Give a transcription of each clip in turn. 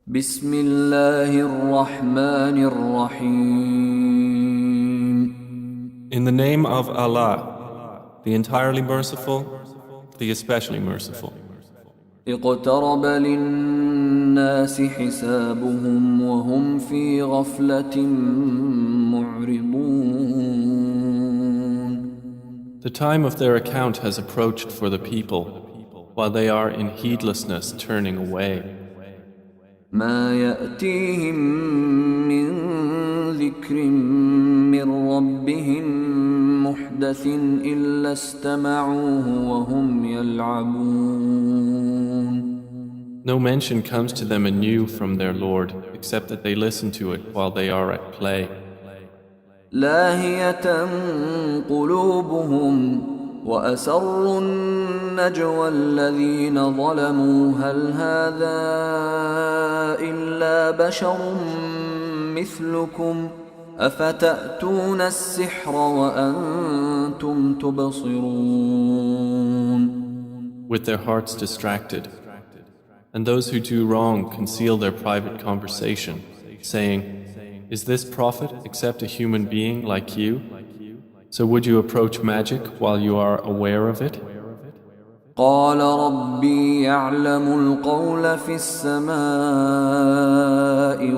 بسم الله الرحمن الرحيم. In the name of Allah, the entirely merciful, the especially merciful. اقترب للناس حسابهم وهم في غفلة معرضون. The time of their account has approached for the people, while they are in heedlessness turning away. ما يأتيهم من ذكر من ربهم محدث إلا استمعوه وهم يلعبون. No mention comes to them anew from their Lord, except that they listen to it while they are at play. لاهية قلوبهم وأسروا النجوى الذين ظلموا هل هذا إلا بشر مثلكم أفتأتون السحر وأنتم تبصرون. With their hearts distracted. And those who do wrong conceal their private conversation, saying, "Is this prophet except a human being like you? So would you approach magic while you are aware of it?" قال ربي يعلم القول في السماء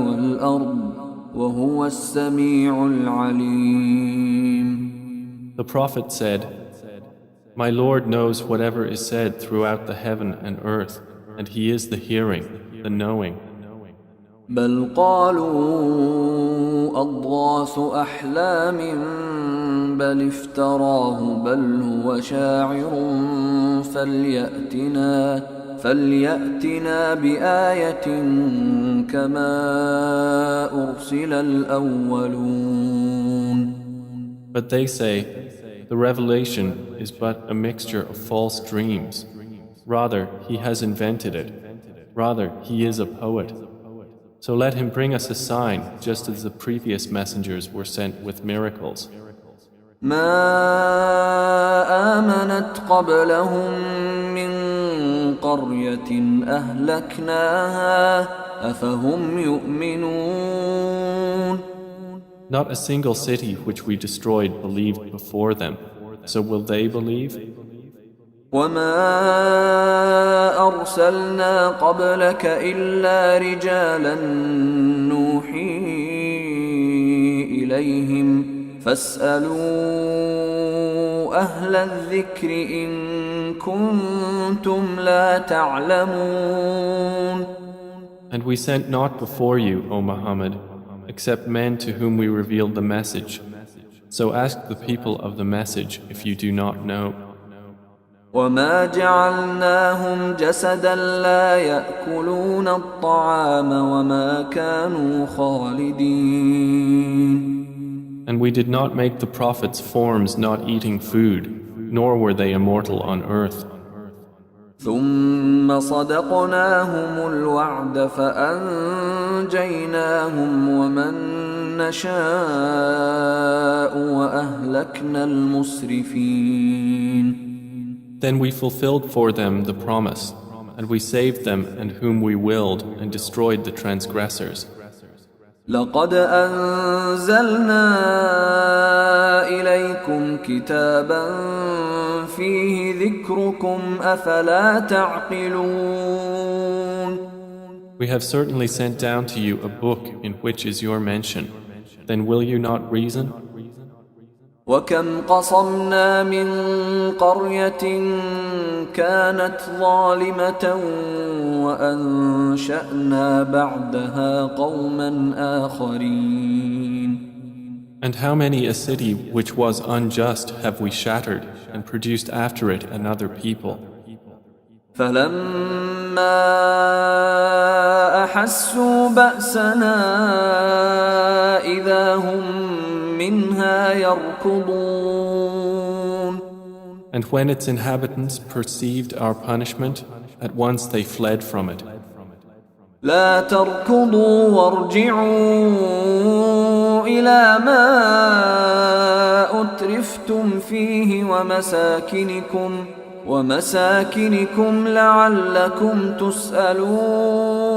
والأرض وهو السميع العليم. The prophet said, "My Lord knows whatever is said throughout the heaven and earth, and He is the hearing, the knowing." بل قالوا أضغاث أحلام بل افتراه بل هو شاعر فليأتنا بآية كما أرسل الأولون. But they say, "The revelation is but a mixture of false dreams. Rather, he has invented it. Rather, he is a poet. So let him bring us a sign, just as the previous messengers were sent with miracles." ما آمنت قبلهم من قرية أهلكناها أفهم يؤمنون. Not a single city which we destroyed believed before them. So will they believe? وما أرسلنا قبلك إلا رجالا نوحي إليهم فاسألوا أهل الذكر إن كنتم لا تعلمون. And we sent not before you, O Muhammad, except men to whom we revealed the message. So ask the people of the message if you do not know. وما جعلناهم جسدا لا يأكلون الطعام وما كانوا خالدين. And we did not make the prophets forms not eating food, nor were they immortal on earth. ثم صدقناهم الوعد فأنجيناهم ومن نشاء وأهلكنا المسرفين. Then we fulfilled for them the promise, and we saved them and whom we willed and destroyed the transgressors. لقد أنزلنا إليكم كتابا فيه ذكركم أفلا تعقلون. We have certainly sent down to you a book in which is your mention. Then will you not reason? وكم قصمنا من قرية كانت ظالمة وأنشأنا بعدها قوما آخرين. And how many a city which was unjust have we shattered and produced after it another people? فلما أحسوا بأسنا إذا هم منها يركضون. And when its inhabitants perceived our punishment, at once they fled from it. لا تركضوا وارجعوا إلى ما أترفتم فيه ومساكنكم لعلكم تسألون.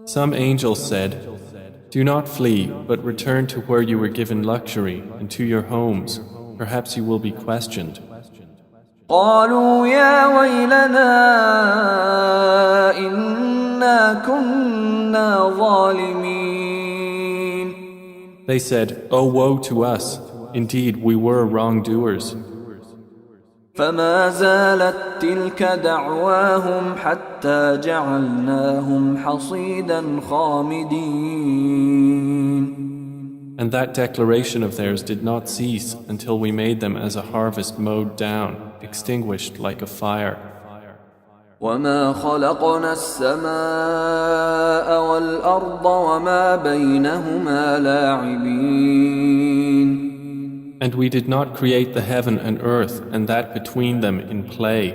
Some angels said, "Do not flee, but return to where you were given luxury and to your homes. Perhaps you will be questioned." قالوا يا ويلنا إنا كنا ظالمين. They said, "Oh, woe to us! Indeed, we were wrongdoers." فما زالت تلك دعواهم حتى جعلناهم حصيدا خامدين. And that declaration of theirs did not cease until we made them as a harvest mowed down, extinguished like a fire. وما خلقنا السماء والأرض وما بينهما لاعبين. And we did not create the heaven and earth and that between them in play.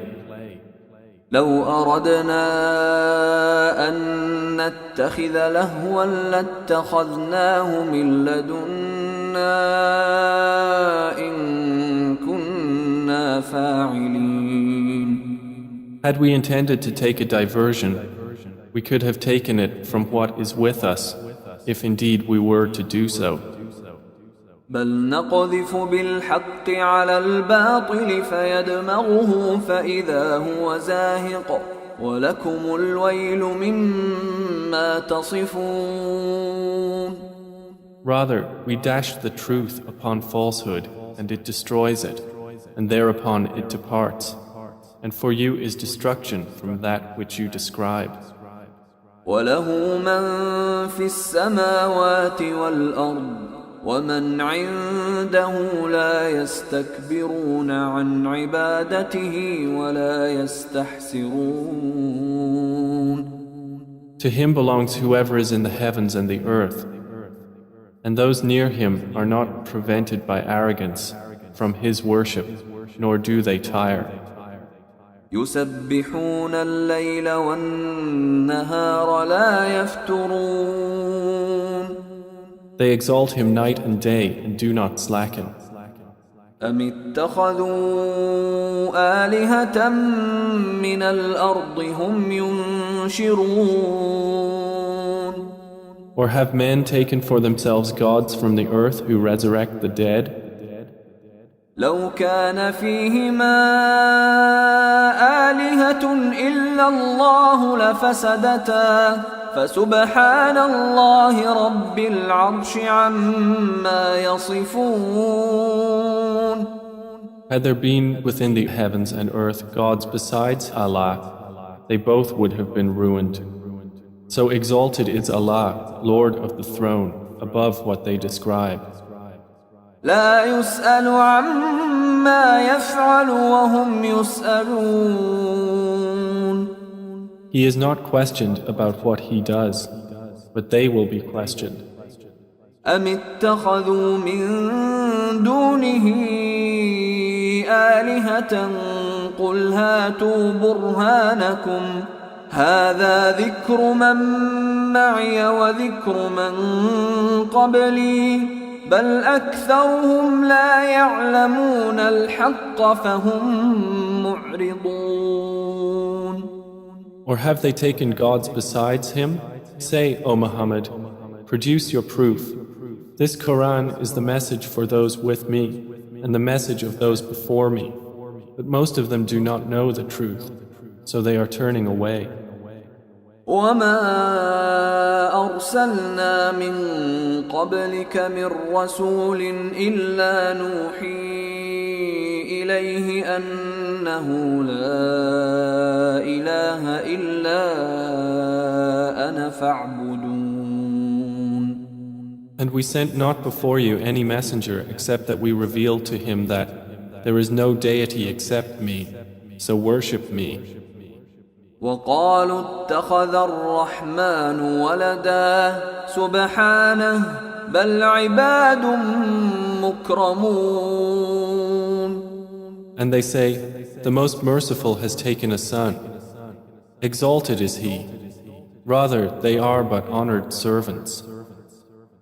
لو أردنا أن نتخذ لهوا لاتخذناه من لدنا إن كنا فاعلين. Had we intended to take a diversion, we could have taken it from what is with us, if indeed we were to do so. بل نقذف بالحق على الباطل فيدمغه فإذا هو زاهق ولكم الويل مما تصفون. Rather, we dash the truth upon falsehood, and it destroys it, and thereupon it departs. And for you is destruction from that which you describe. وله من في السماوات والأرض ومن عنده لا يستكبرون عن عبادته ولا يستحسرون. To him belongs whoever is in the heavens and the earth, and those near him are not prevented by arrogance from his worship, nor do they tire. يسبحون الليل والنهار لا يفترون. They exalt him night and day and do not slacken. أم اتخذوا آلهة من الأرض هم ينشرون. Or have men taken for themselves gods from the earth who resurrect the dead? لو كان فيهما آلهة إلا الله لفسدتا فسبحان الله رب العرش عما يصفون. Had there been within the heavens and earth gods besides Allah, they both would have been ruined. So exalted is Allah, Lord of the throne, above what they describe. لا يسأل عما يفعل وهم يسألون. He is not questioned about what he does, but they will be questioned. أم اتخذوا من دونه آلهة قل هاتوا برهانكم هذا ذكر من معي وذكر من قبلي بل أكثرهم لا يعلمون الحق فهم معرضون. Or have they taken gods besides him? Say, O Muhammad, produce your proof. This Quran is the message for those with me and the message of those before me. But most of them do not know the truth, so they are turning away. وما أرسلنا من قبلك من رسول إلا نوحي إليه أنه لا إله إلا أنا فاعبدون. And we sent not before you any messenger except that we revealed to him that there is no deity except me, so worship me. وقالوا اتخذ الرحمن ولدا سبحانه بل عباد مكرمون. And they say, the Most Merciful has taken a son. Exalted is he. Rather, they are but honored servants.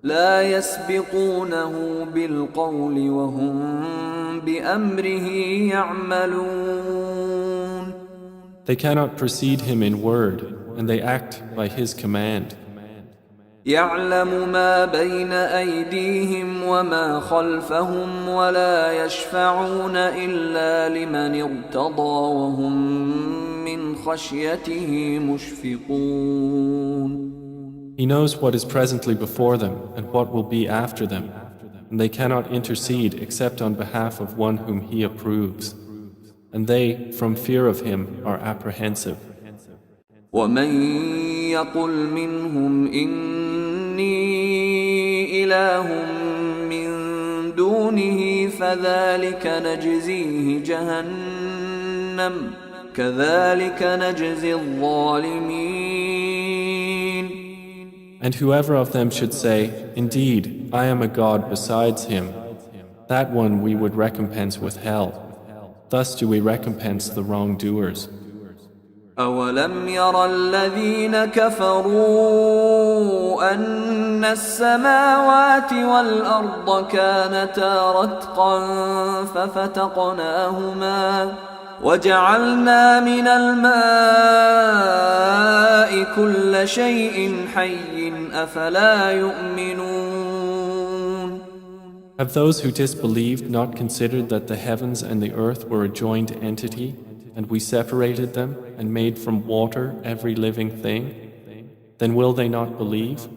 لا يسبقونه بالقول وهم بأمره يعملون. They cannot precede him in word, and they act by his command. يعلم ما بين أيديهم وما خلفهم ولا يشفعون إلا لمن ارتضى وهم من خشيته مشفقون. He knows what is presently before them and what will be after them, and they cannot intercede except on behalf of one whom He approves. And they, from fear of Him, are apprehensive. ومن يقل منهم إني إله من دونه فذلك نجزيه جهنم كذلك نجزي الظالمين. And whoever of them should say, Indeed, I am a God besides Him, that one we would recompense with hell. Thus do we recompense the wrongdoers. أولم ير الذين كفروا أن السماوات والأرض كانتا رتقا ففتقناهما وجعلنا من الماء كل شيء حي أفلا يؤمنون. Have those who disbelieved not considered that the heavens and the earth were a joined entity, and we separated them and made from water every living thing? Then will they not believe?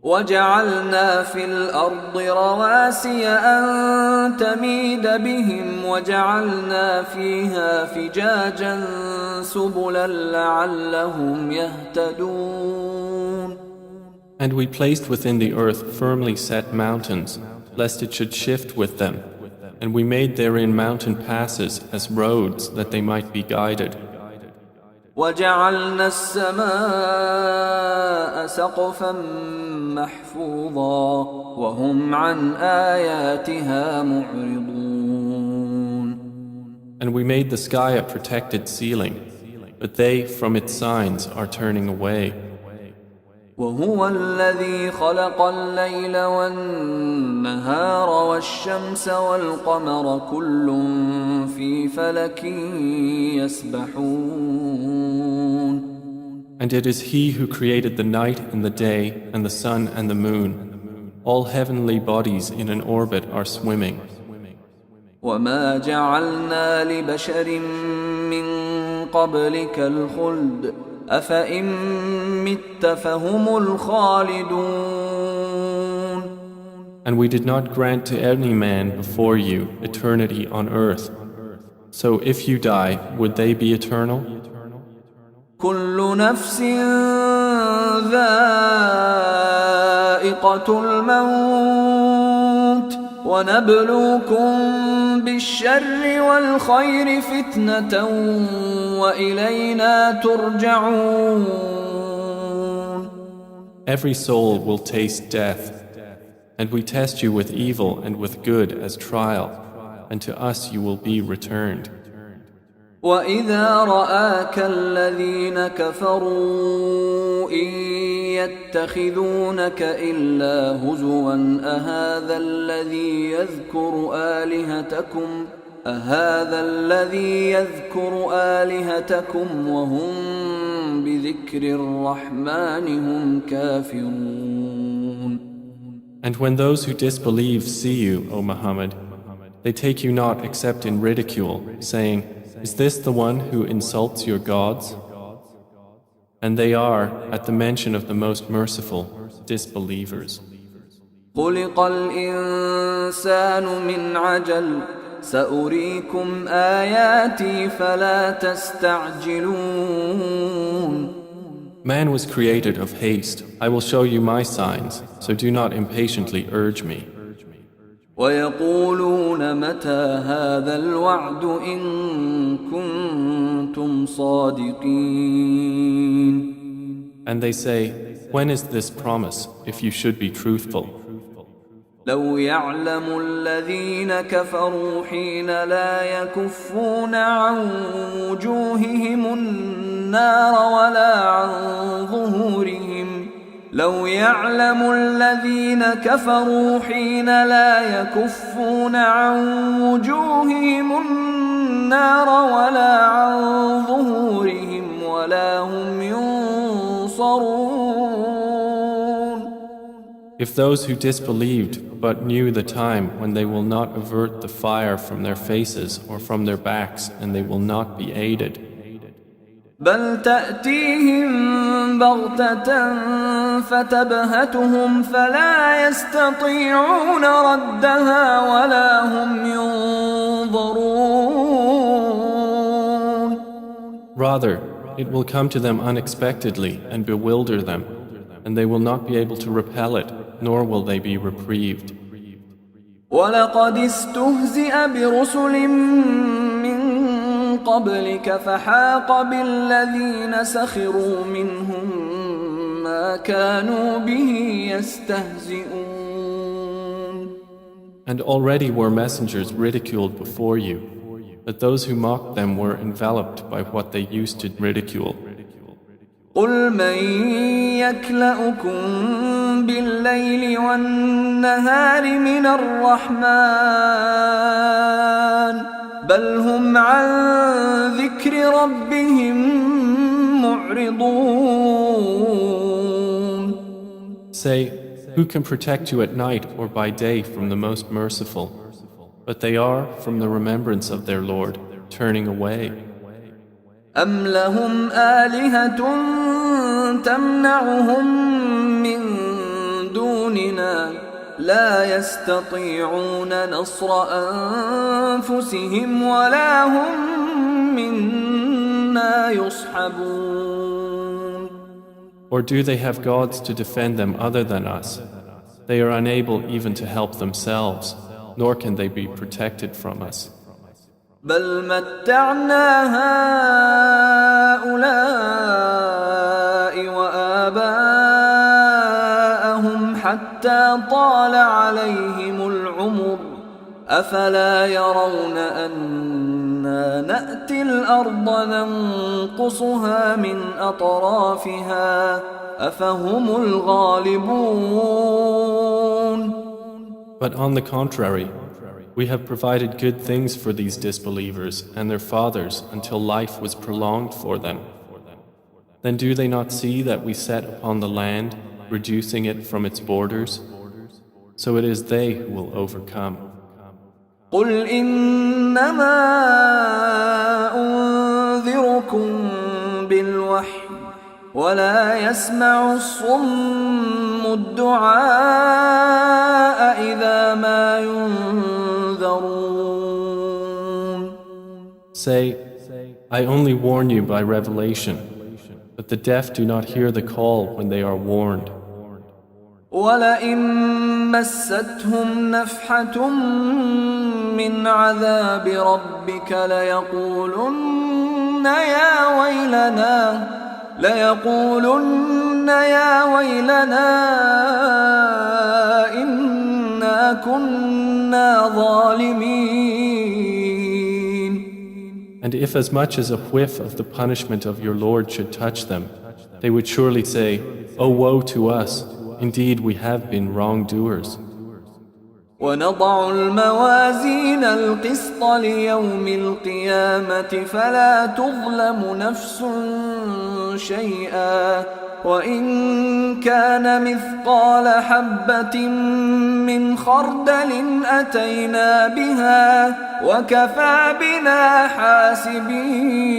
وجعلنا في الأرض رواسي أن تميد بهم وجعلنا فيها فجاجا سبلا لعلهم يهتدون. And we placed within the earth firmly set mountains, lest it should shift with them. And we made therein mountain passes as roads that they might be guided. وجعلنا السماء سقفا محفوظا وهم عن آياتها معرضون. And we made the sky a protected ceiling, but they from its signs are turning away. وهو الذي خلق الليل والنهار والشمس والقمر كل في فلك يسبحون. And it is He who created the night and the day and the sun and the moon. All heavenly bodies in an orbit are swimming. وما جعلنا لبشر من قبلك الخلد أفإن مت فهم الخالدون. And we did not grant to any man before you eternity on earth. So if you die, would they be eternal? كل نفس ذائقة الموت ونبلوكم بالشر والخير فتنة وإلينا ترجعون. Every soul will taste death, and we test you with evil and with good as trial, and to us you will be returned. وإذا رآك الذين كفروا إن يتخذونك إلا هزوا أهذا الذي يذكر آلهتكم وهم بذكر الرحمن هم كافرون. And when those who disbelieve see you, O Muhammad, they take you not except in ridicule, saying, Is this the one who insults your gods? And they are, at the mention of the most merciful, disbelievers. خلق الإنسان من عجل سأريكم آياتي فلا تستعجلون. Man was created of haste. I will show you my signs, so do not impatiently urge me. ويقولون متى هذا الوعد إن كنتم صادقين. And they say, When is this promise, if you should be truthful? لو يعلم الذين كفروا حين لا يكفون عن وجوههم النار ولا عن ظهورهم لو يعلم الذين كفروا حين لا يكفون عن وجوههم النار ولا عن ظهورهم ولا هم ينصرون. If those who disbelieved but knew the time when they will not avert the fire from their faces or from their backs and they will not be aided. بل تأتيهم بغتة فتبهتهم فلا يستطيعون ردها ولا هم ينظرون. Rather, it will come to them unexpectedly and bewilder them, and they will not be able to repel it, nor will they be reprieved. ولقد استهزئ برسل من قبلك فحاق بالذين سخروا منهم ما كانوا به يستهزئون. And already were messengers ridiculed before you, but those who mocked them were enveloped by what they used to ridicule. قل من يكلؤكم بالليل والنهار من الرحمن بل هم عن ذكر ربهم معرضون. Say, who can protect you at night or by day from the most merciful? But they are, from the remembrance of their Lord, turning away. أم لهم آلهة تمنعهم من دوننا لا يستطيعون نصر أنفسهم ولا هم منا يصحبون. Or do they have gods to defend them other than us? They are unable even to help themselves, nor can they be protected from us. بل متعنا هؤلاء وآباءهم حتى طال عليهم العمر أفلا يرون أنا نأتي الأرض ننقصها من أطرافها أفهم الغالبون. But on the contrary, we have provided good things for these disbelievers and their fathers until life was prolonged for them. Then do they not see that we set upon the land, reducing it from its borders? So it is they who will overcome. قل إنما أنذركم بالوحي ولا يسمع الصم الدعاء إذا ما ينذرون. Say, I only warn you by revelation, but the deaf do not hear the call when they are warned. ولئن مستهم نفحة من عذاب ربك ليقولن يا ويلنا إنا كنا ظالمين. And if as much as a whiff of the punishment of your Lord should touch them, they would surely say, "Oh, woe to us! Indeed, we have been wrongdoers." ونضع الموازين القسط ليوم القيامة فلا تظلم نفس شيئا وإن كان مثقال حبة من خردل أتينا بها وكفى بنا حاسبين.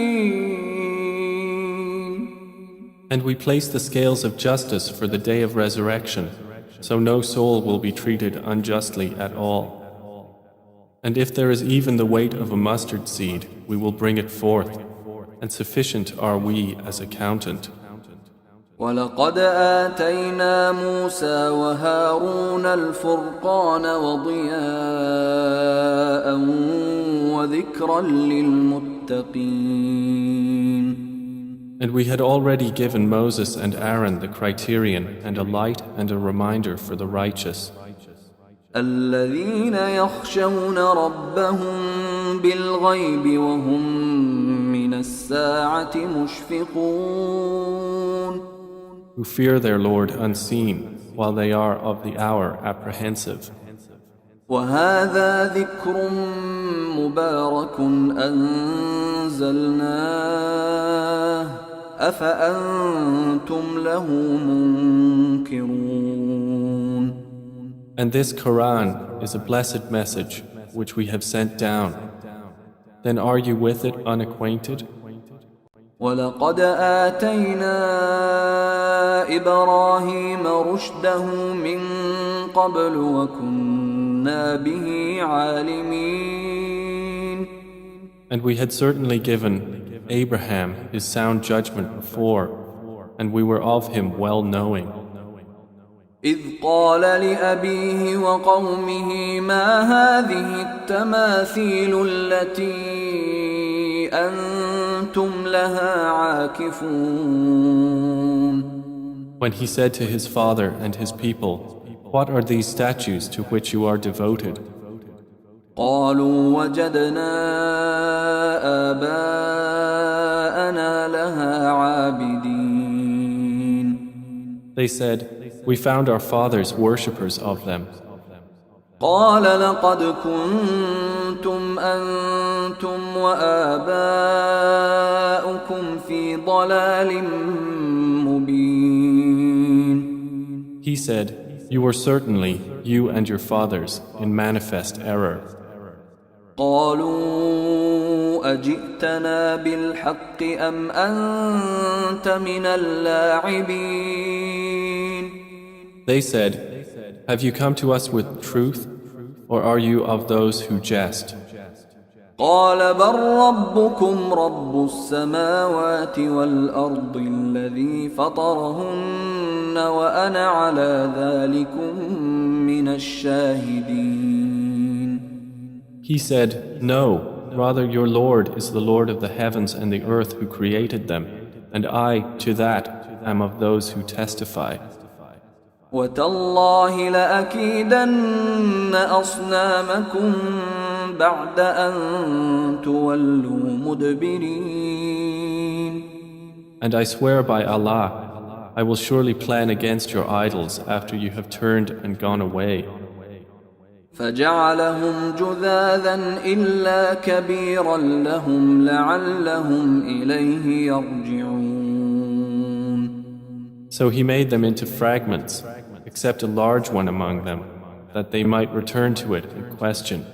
And we place the scales of justice for the day of resurrection, so no soul will be treated unjustly at all. And if there is even the weight of a mustard seed, we will bring it forth, and sufficient are we as accountant. ولقد آتينا موسى وهارون الفرقان وضياء وذكرا للمتقين. And we had already given Moses and Aaron the criterion and a light and a reminder for the righteous. الذين يخشون ربهم بالغيب وهم من الساعة مشفقون. Who fear their Lord unseen, while they are of the hour apprehensive. وهذا ذكر مبارك أنزلناه أفأنتم له منكرون. And this Quran is a blessed message which we have sent down. Then are you with it unacquainted? ولقد آتينا إبراهيم رشده من قبل وكنا به عالمين. And we had certainly given Abraham his sound judgment before, and we were of him well knowing. إذ قال لأبيه وقومه ما هذه التماثيل التي أنتم لها عاكفون. When he said to his father and his people, "What are these statues to which you are devoted?" قالوا وجدنا آباءنا لها عابدين. They said, "We found our fathers worshippers of them." قال لقد كنتم أنتم وآباؤكم في ضلال مبين. He said, "You were certainly, you and your fathers, in manifest error." قالوا أجئتنا بالحق أم أنت من اللاعبين. They said, "Have you come to us with truth, or are you of those who jest?" قال بل ربكم رب السماوات والأرض الذي فطرهن وأنا على ذلكم من الشاهدين. He said, "No, rather your Lord is the Lord of the heavens and the earth who created them, and I, to that, am of those who testify." وتالله لأكيدن أصنامكم بعد أن تولوا مدبرين. And I swear by Allah, I will surely plan against your idols after you have turned and gone away. فجعلهم جذاذا إلا كبيرا لهم لعلهم إليه يرجعون. So he made them into fragments, except a large one among them, that they might return to it and question.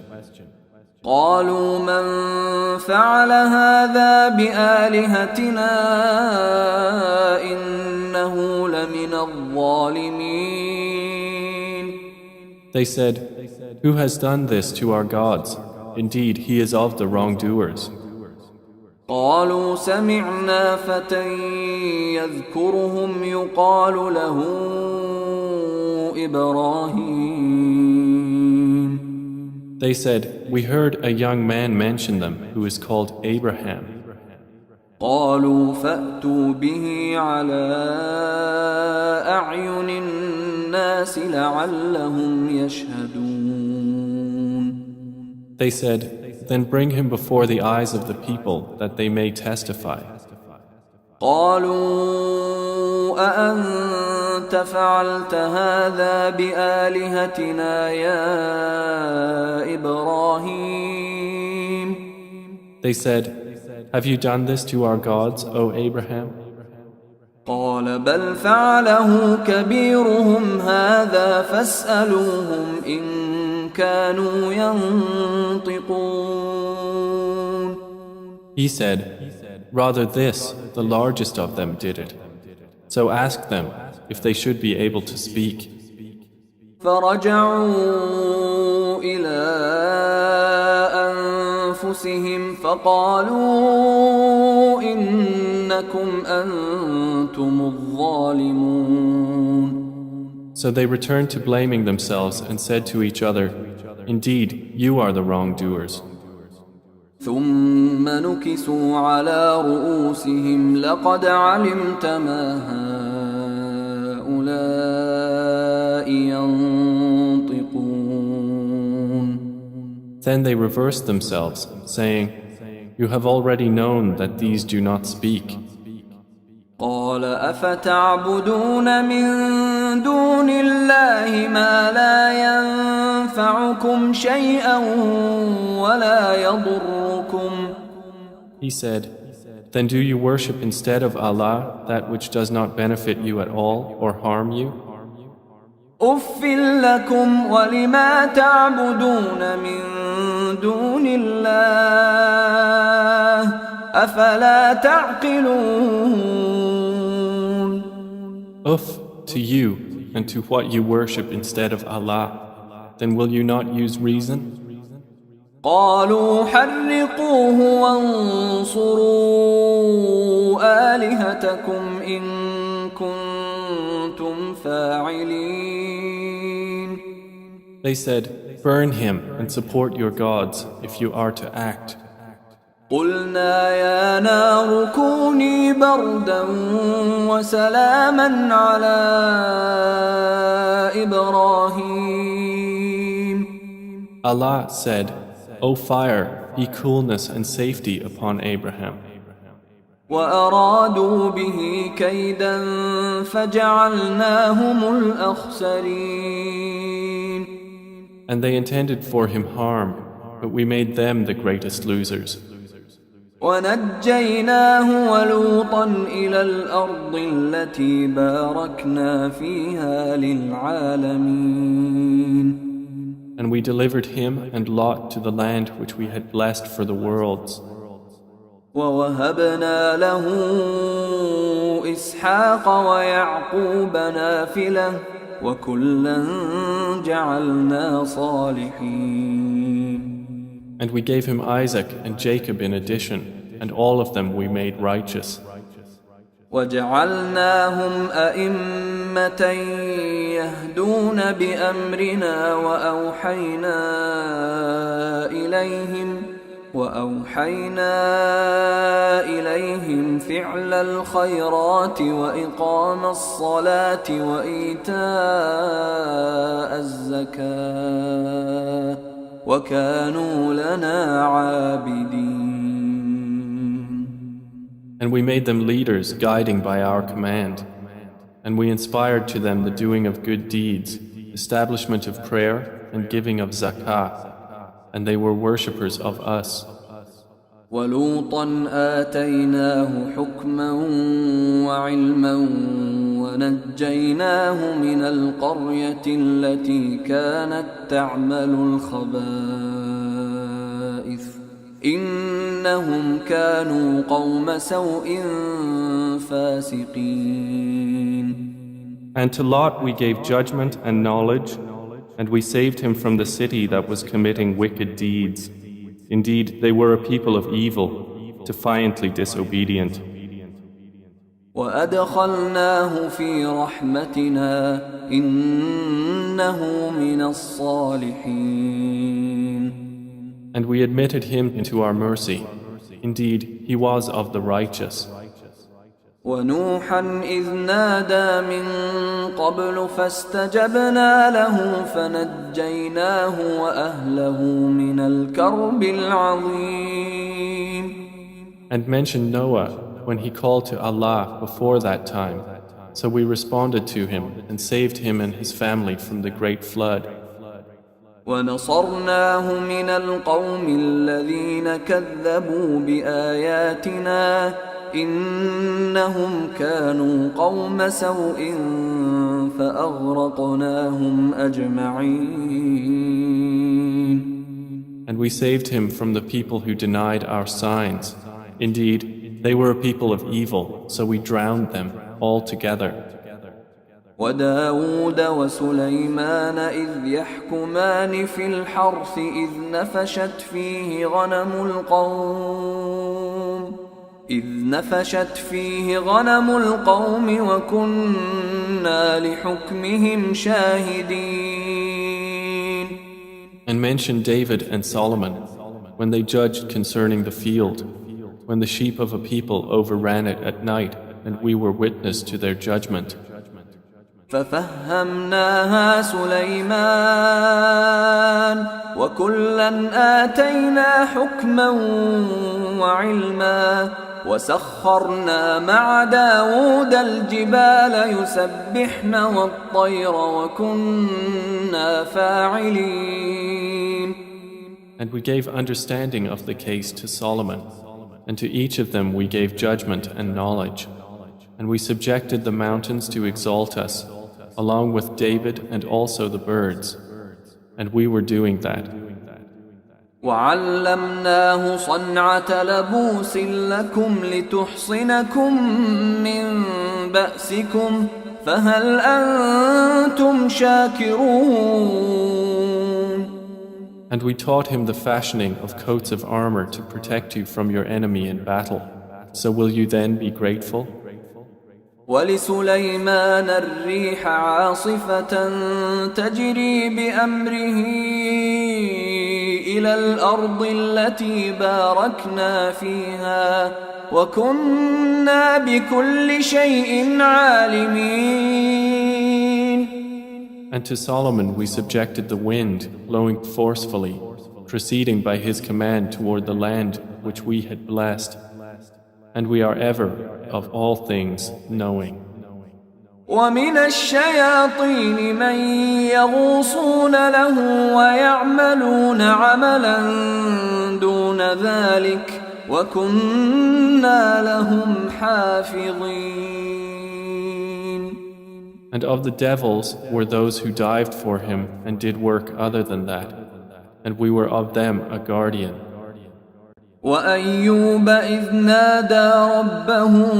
قالوا من فعل هذا بآلهتنا إنه لمن الظالمين. They said, "Who has done this to our gods? Indeed, he is of the wrongdoers." قالوا سمعنا فتى يذكرهم يقال له إبراهيم. They said, "We heard a young man mention them who is called Abraham." قالوا فأتوا به على أعين الناس لعلهم يشهدون. They said, "Then bring him before the eyes of the people that they may testify." قالوا أأنت فعلت هذا بآلهتنا يا إبراهيم. They said, "Have you done this to our gods, O Abraham?" قال بل فعله كبيرهم هذا فاسألوهم إن كانوا ينطقون. He said, "Rather this, the largest of them did it. So ask them if they should be able to speak." فرجعوا إلى أنفسهم فقالوا إنكم أنتم الظالمون. So they returned to blaming themselves and said to each other, "Indeed, you are the wrongdoers." ثم نكسوا على رؤوسهم لقد علمت ما هؤلاء ينطقون. Then they reversed themselves, saying, "You have already known that these do not speak." قال أفتعبدون من دون الله ما لا ينفعكم شيئا ولا يضركم. He said, "Then do you worship instead of Allah that which does not benefit you at all or harm you?" أف لكم ولما تعبدون من دون الله أفلا تعقلون. Uff to you and to what you worship instead of Allah. Then will you not use reason? قالوا حرقوه وانصروا آلهتكم إن كنتم فاعلين. They said, burn him and support your gods if you are to act. قلنا يا نار كوني بردا وسلاما على إبراهيم. Allah said, O fire, be coolness and safety upon Abraham. وأرادوا به كيدا فجعلناهم الأخسرين. And they intended for him harm, but we made them the greatest losers. ونجيناه ولوطا إلى الأرض التي باركنا فيها للعالمين. And we delivered him and Lot to the land which we had blessed for the worlds. ووهبنا له إسحاق ويعقوب نافلة وكلا جعلنا صالحين. And we gave him Isaac and Jacob in addition, and all of them we made righteous. وجعلناهم أئمة يهدون بأمرنا وأوحينا إليهم فعل الخيرات وإقام الصلاة وإيتاء الزكاة وكانوا لنا عابدين. And we made them leaders, guiding by our command. And we inspired to them the doing of good deeds, establishment of prayer, and giving of zakah. And they were worshippers of us. وَلُوطًا آتَيْنَاهُ حُكْمًا وَعِلْمًا وَنَجَّيْنَاهُ مِنَ الْقَرْيَةِ الَّتِي كَانَتْ تَعْمَلُ الْخَبَائِثَ إِنَّهُمْ كَانُوا قَوْمَ سَوْءٍ فَاسِقِينَ. And to Lot we gave judgment and knowledge, and we saved him from the city that was committing wicked deeds. Indeed, they were a people of evil, defiantly disobedient. وَأَدْخَلْنَاهُ فِي رَحْمَتِنَا إِنَّهُ مِنَ الصَّالِحِينَ. And we admitted him into our mercy. Indeed, he was of the righteous. وَنُوحًا إِذْ نَادَى مِن قَبْلُ فَاسْتَجَبْنَا لَهُ فَنَجَّيْنَاهُ وَأَهْلَهُ مِنَ الْكَرْبِ الْعَظِيمِ. And mention Noah when he called to Allah before that time. So we responded to him and saved him and his family from the great flood. وَنَصَرْنَاهُ مِنَ الْقَوْمِ الَّذِينَ كَذَّبُوا بِآيَاتِنَا إِنَّهُمْ كَانُوا قَوْمَ سَوْءٍ فَأَغْرَقْنَاهُمْ أَجْمَعِينَ. And we saved him from the people who denied our signs. Indeed, they were a people of evil, so we drowned them all together. وداود وسليمان إذ يحكمان في الحرث إذ نفشت فيه غنم القوم وكنا لحكمهم شاهدين. And mention David and Solomon when they judged concerning the field, when the sheep of a people overran it at night, and we were witness to their judgment. ففهمناها سليمان وكلا آتينا حكما وعلما وسخرنا مع داود الجبال يسبحن والطير وكنا فاعلين. And we gave understanding of the case to Solomon, and to each of them we gave judgment and knowledge. And we subjected the mountains to exalt us, along with David and also the birds. And we were doing that. وعلمناه صنعة لبوس لكم لتحصنكم من بأسكم فهل أنتم شاكرون. And we taught him the fashioning of coats of armor to protect you from your enemy in battle. So will you then be grateful? ولسليمان الريح عاصفة تجري بأمره إلى الأرض التي باركنا فيها وكنا بكل شيء عالمين. And to Solomon we subjected the wind, blowing forcefully, proceeding by his command toward the land which we had blessed. And we are ever, of all things, knowing. ومن الشياطين من يغوصون له ويعملون عملا دون ذلك وكنا لهم حافظين. And of the devils were those who dived for him and did work other than that, and we were of them a guardian. وأيوب إذ نادى ربه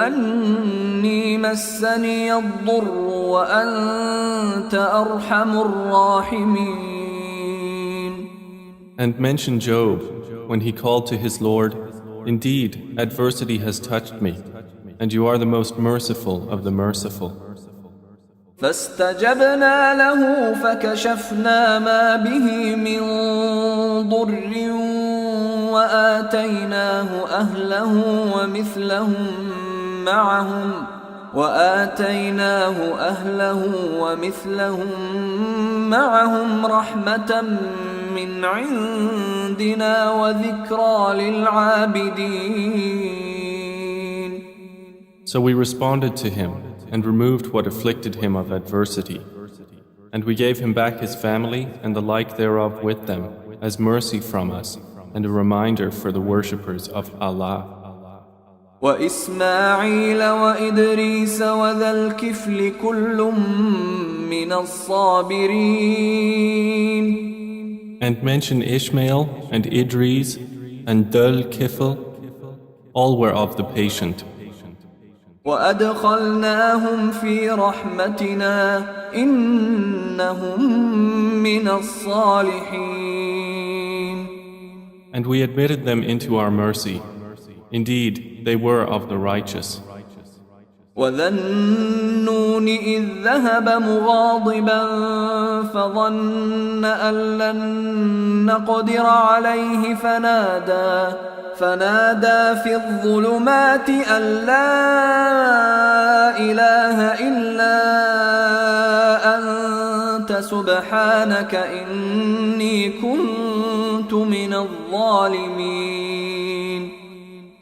أني مسني الضر وأنت أرحم الراحمين. And mention Job when he called to his Lord, "Indeed, adversity has touched me, and you are the most merciful of the merciful." فاستجبنا له فكشفنا ما به من ضر وآتيناه أهله ومثلهم معهم رحمة من عندنا وذكرى للعابدين. So we responded to him and removed what afflicted him of adversity. And we gave him back his family and the like thereof with them, as mercy from us, and a reminder for the worshippers of Allah. وإسماعيل وإدريس وذا الكفل كل من الصابرين. And mention Ishmael and Idris and Dhul Kifl, all were of the patient. وأدخلناهم في رحمتنا إنهم من الصالحين. And we admitted them into our mercy. Indeed, they were of the righteous. وذا النون إذ ذهب مغاضبا فظن أن لن نقدر عليه فنادى في الظلمات أن لا إله إلا أنت سبحانك إني كنت من الظالمين.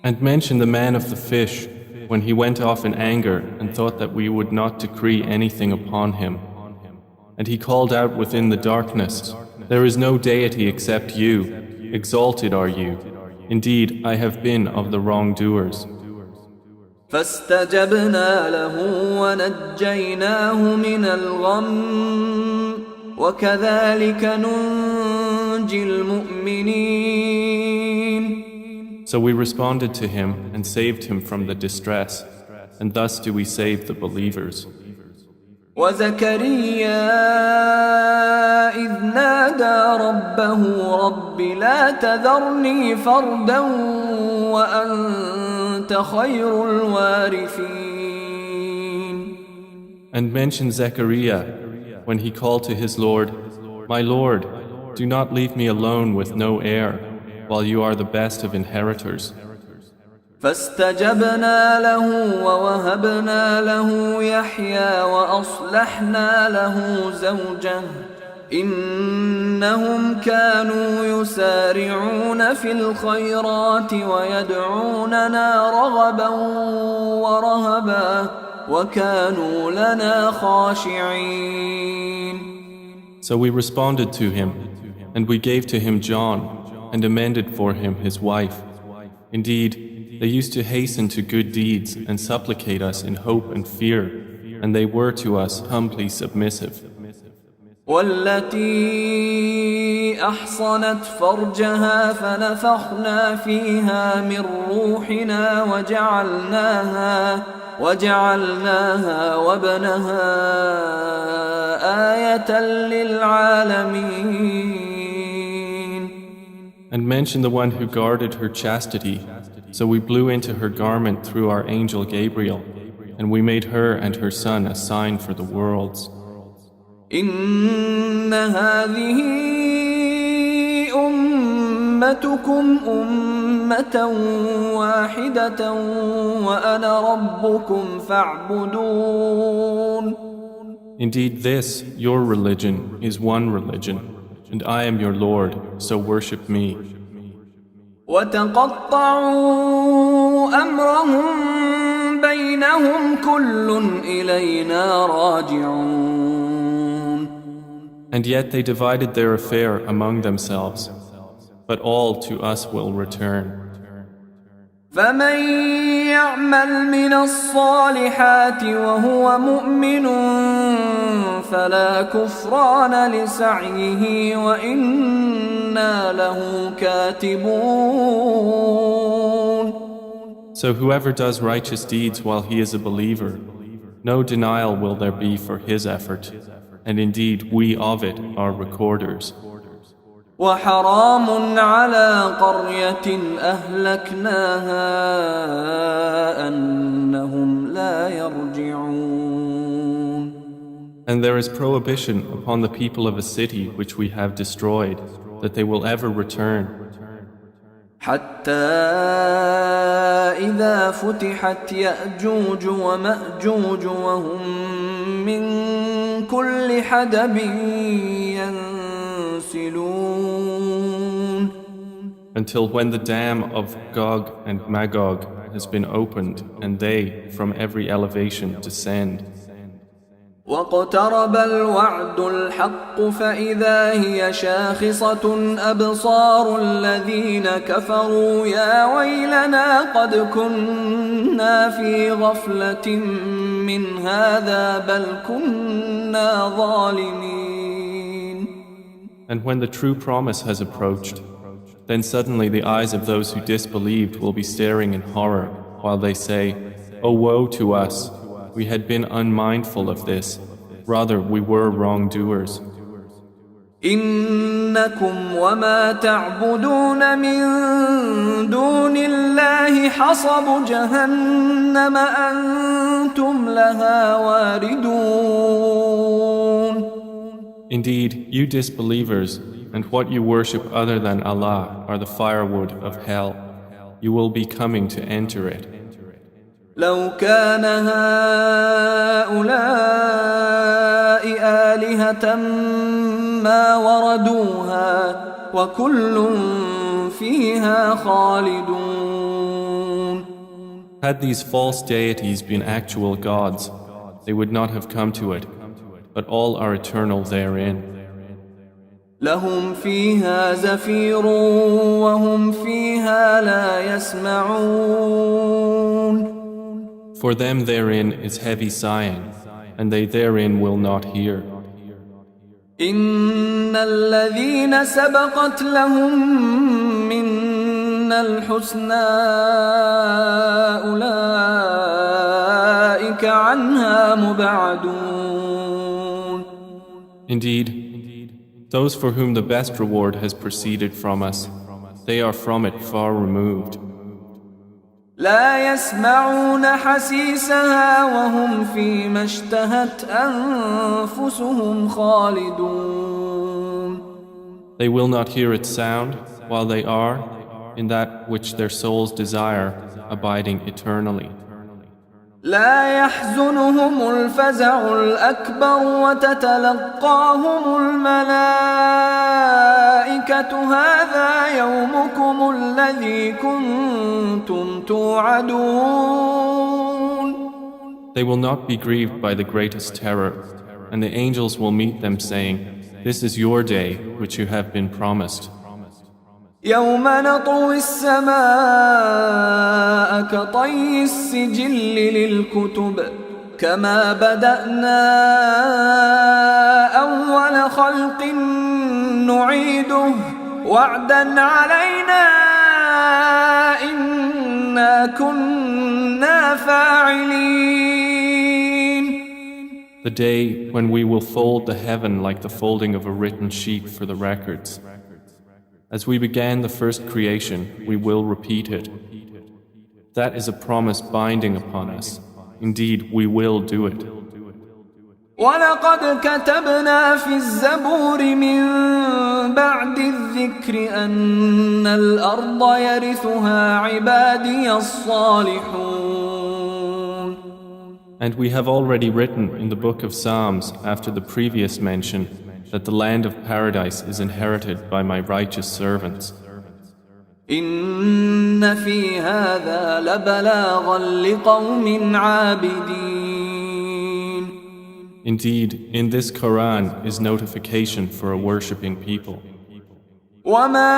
And mention the man of the fish when he went off in anger and thought that we would not decree anything upon him. And he called out within the darkness, "There is no deity except you. Exalted are you. Indeed, I have been of the wrongdoers." فاستجبنا له ونجيناه من الغم وكذلك ننجي المؤمنين. So we responded to him and saved him from the distress, and thus do we save the believers. وزكريا إذ نادى ربه رب لا تذرني فردا وأنت خير الوارثين. And mention Zechariah when he called to his Lord, "My Lord, do not leave me alone with no heir, while you are the best of inheritors." فاستجبنا له ووهبنا له يحيى وأصلحنا له زوجه إنهم كانوا يسارعون في الخيرات ويدعوننا رغبا ورهبا وكانوا لنا خاشعين. So we responded to him, and we gave to him John, and amended for him his wife. Indeed, they used to hasten to good deeds and supplicate us in hope and fear, and they were to us humbly submissive. والتي أحصنت فرجها فنفخنا فيها من روحنا وجعلناها وابنها آية للعالمين. And mention the one who guarded her chastity. So we blew into her garment through our angel Gabriel, and we made her and her son a sign for the worlds. إن هذه أمتكم أمة واحدة وأنا ربكم فاعبدون. Indeed, this, your religion, is one religion, and I am your Lord, so worship me. وتقطعوا أمرهم بينهم كل إلينا راجعون. And yet they divided their affair among themselves, but all to us will return. فمن يعمل من الصالحات وهو مؤمن فلا كفران لسعيه وإنا له كاتبون. So whoever does righteous deeds while he is a believer, no denial will there be for his effort, and indeed we of it are recorders. وحرام على قرية أهلكناها أنهم لا يرجعون. And there is prohibition upon the people of a city which we have destroyed, that they will ever return. حتى إذا فتحت يأجوج ومأجوج وهم من كل حدب ينسلون. Until when the dam of Gog and Magog has been opened and they from every elevation descend. واقترب الوعد الحق فإذا هي شاخصة أبصار الذين كفروا يا ويلنا قد كنا في غفلة من هذا بل كنا ظالمين. And when the true promise has approached, then suddenly the eyes of those who disbelieved will be staring in horror while they say, "Oh woe to us! We had been unmindful of this. Rather, we were wrongdoers." إنكم وما تعبدون من دون الله حصب جهنم أنتم لها واردون. Indeed, you disbelievers and what you worship other than Allah are the firewood of hell. You will be coming to enter it. لو كان هؤلاء آلهة ما وردوها وكل فيها خالدون. Had these false deities been actual gods, they would not have come to it, but all are eternal therein. لهم فيها زفير وهم فيها لا يسمعون. For them therein is heavy sighing, and they therein will not hear. إن الذين سبقت لهم منا الحسنى أولئك عنها مبعدون. Indeed, those for whom the best reward has proceeded from us, they are from it far removed. لا يسمعون حسيسها وهم فيما اشتهت أنفسهم خالدون. They will not hear its sound while they are in that which their souls desire, abiding eternally. لا يحزنهم الفزع الأكبر وتتلقاهم الملائكة هذا يومكم الذي كنتم توعدون. They will not be grieved by the greatest terror, and the angels will meet them saying, "This is your day which you have been promised." يوم نطوي السماء كطي السجل كما بدأنا أول خلق نعيده وعدا علينا إنا كنا فاعلين. The day when we will fold the heaven like the folding of a written sheet for the records. As we began the first creation, we will repeat it. That is a promise binding upon us. Indeed, we will do it. وَلَقَدْ كَتَبْنَا فِي الزَّبُورِ مِن بَعْدِ الذِّكْرِ أَنَّ الْأَرْضَ يَرِثُهَا عِبَادِيَ الصَّالِحُونَ. And we have already written in the book of Psalms after the previous mention that the land of paradise is inherited by my righteous servants. إِنَّ فِي هَذَا لَبَلَاغًا لِقَوْمٍ عَابِدِينَ. Indeed, in this Quran is notification for a worshipping people. وَمَا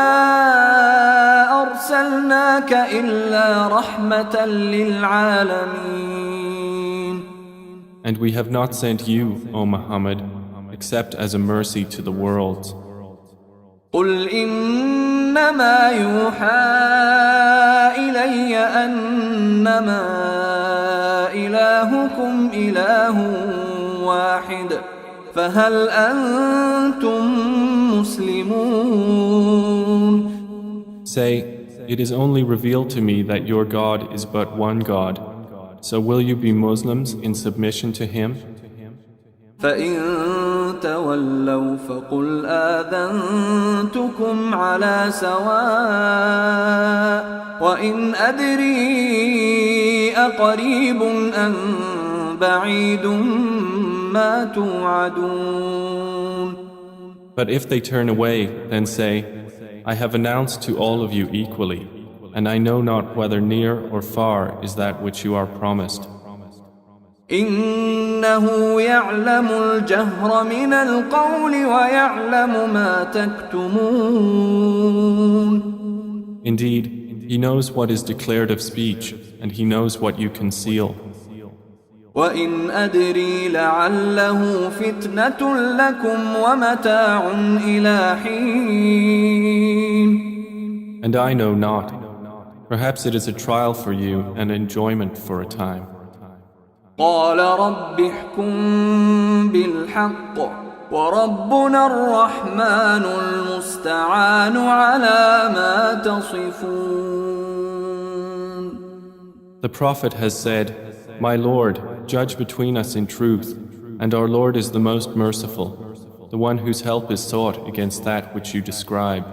أَرْسَلْنَاكَ إِلَّا رَحْمَةً لِلْعَالَمِينَ. And we have not sent you, O Muhammad, except as a mercy to the worlds. قُلْ إِنَّمَا يُوحَى إِلَيَّ أَنَّمَا إِلَٰهُكُمْ إِلَٰهٌ واحد فهل أنتم مسلمون. Say, it is only revealed to me that your God is but one God. So will you be Muslims in submission to Him? فإن تولوا فقل آذنتكم على سواء وإن أدري أقريب أم بعيد ما توعدون. But if they turn away, then say, I have announced to all of you equally, and I know not whether near or far is that which you are promised. إنه يعلم الجهر من القول ويعلم ما تكتمون. Indeed, He knows what is declared of speech, and He knows what you conceal. وإن أدري لعله فتنة لكم ومتاع إلى حين. And I know not. Perhaps it is a trial for you and enjoyment for a time. قال رب احكم بالحق وربنا الرحمن المستعان على ما تصفون. The Prophet has said, My Lord, judge between us in truth, and our Lord is the most merciful, the one whose help is sought against that which you describe.